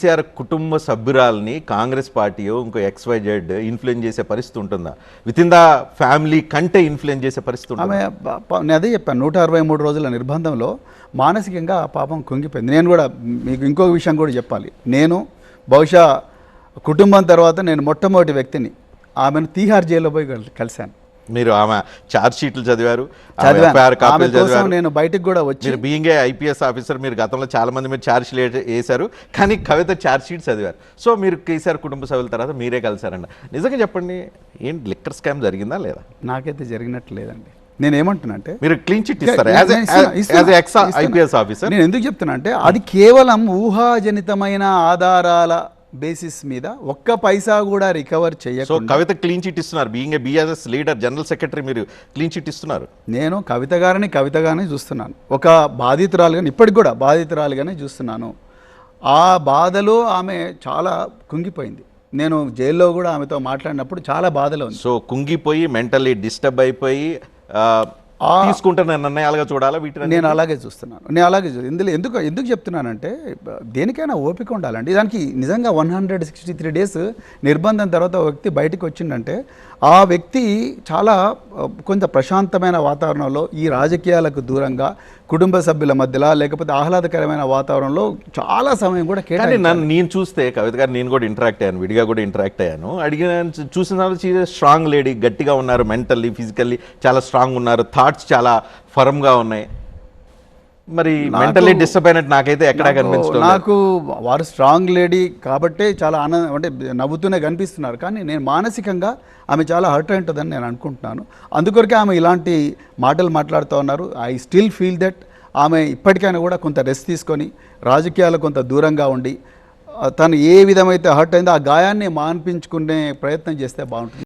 కేసీఆర్ కుటుంబ సభ్యురాలని కాంగ్రెస్ పార్టీయో ఇంకో XYZ influence చేసే పరిస్థితి ఉంటుందా? విత్ ఇన్ ద ఫ్యామిలీ కంటే ఇన్ఫ్లుయెన్స్ చేసే పరిస్థితి ఉంటుంది? నేను అదే చెప్పాను, 163 రోజుల నిర్బంధంలో మానసికంగా పాపం కుంగిపోయింది. నేను కూడా మీకు ఇంకొక విషయం కూడా చెప్పాలి. నేను బహుశా కుటుంబం తర్వాత నేను మొట్టమొదటి వ్యక్తిని ఆమెను తీహార్ జైల్లో పోయి కలిశాను. మీరు ఆమె ఛార్జ్ షీట్లు చదివారు, నేను బయటకు కూడా వచ్చి, మీరు బీయింగ్ ఏ IPS ఆఫీసర్, మీరు గతంలో చాలా మంది మీరు ఛార్జ్ షీట్ వేశారు, కానీ కవిత ఛార్జ్ షీట్ చదివారు. సో మీరు కేసీఆర్ కుటుంబ సభ్యుల తర్వాత మీరే కలిసారండి. నిజంగా చెప్పండి, ఏంటి లిక్కర్ స్కామ్ జరిగిందా లేదా? నాకైతే జరిగినట్టు లేదండి. నేను ఏమంటున్నానంటే, మీరు క్లీన్ చిట్ ఇస్తారు IPS ఆఫీసర్. నేను ఎందుకు చెప్తున్నా అంటే, అది కేవలం ఊహాజనితమైన ఆధారాల బేసిస్ మీద ఒక్క పైసా కూడా రికవర్ చేయకుండా. సో కవిత క్లీన్ చిట్ ఇస్తున్నారు, being a BSS leader, general secretary, మీరు క్లీన్ చిట్ ఇస్తున్నారు. నేను కవితగానే చూస్తున్నాను, ఒక బాధితురాలుగానే, ఇప్పటికి కూడా బాధితురాలుగానే చూస్తున్నాను. ఆ బాధలో ఆమె చాలా కుంగిపోయింది. నేను జైల్లో కూడా ఆమెతో మాట్లాడినప్పుడు చాలా బాధలో ఉంది. సో కుంగిపోయి మెంటల్లీ డిస్టర్బ్ అయిపోయి తీసుకుంటున్న నిర్ణయాలుగా చూడాలా వీటిని? నేను అలాగే చూస్తున్నాను. ఇందులో ఎందుకు చెప్తున్నానంటే, దేనికైనా ఓపిక ఉండాలండి. దానికి నిజంగా 163 డేస్ నిర్బంధం తర్వాత ఒక వ్యక్తి బయటకు వచ్చిందంటే, ఆ వ్యక్తి చాలా కొంత ప్రశాంతమైన వాతావరణంలో, ఈ రాజకీయాలకు దూరంగా, కుటుంబ సభ్యుల మధ్యలో, లేకపోతే ఆహ్లాదకరమైన వాతావరణంలో చాలా సమయం కూడా కేటాయించాలి. నేను చూస్తే కవిత గారు, నేను కూడా ఇంటరాక్ట్ అయ్యాను, విడిగా కూడా ఇంటరాక్ట్ అయ్యాను. చూసిన తర్వాత స్ట్రాంగ్ లేడీ, గట్టిగా ఉన్నారు, మెంటల్లీ ఫిజికల్లీ చాలా స్ట్రాంగ్ ఉన్నారు, థాట్స్ చాలా ఫర్మ్గా ఉన్నాయి. మరి మెంటల్లీ డిస్టర్బ్ అయినట్టు నాకైతే ఎక్కడా కనిపించడం. నాకు వారు స్ట్రాంగ్ లేడీ కాబట్టే చాలా అంటే నవ్వుతూనే కనిపిస్తున్నారు, కానీ నేను మానసికంగా ఆమె చాలా హర్ట్ అయి ఉంటుందని నేను అనుకుంటున్నాను. అందుకొరకే ఆమె ఇలాంటి మాటలు మాట్లాడుతూ ఉన్నారు. ఐ స్టిల్ ఫీల్ దట్ ఆమె ఇప్పటికైనా కూడా కొంత రెస్ట్ తీసుకొని, రాజకీయాలు కొంత దూరంగా ఉండి, తను ఏ విధమైతే హర్ట్ అయిందో ఆ గాయాన్ని మాన్పించుకునే ప్రయత్నం చేస్తే బాగుంటుంది.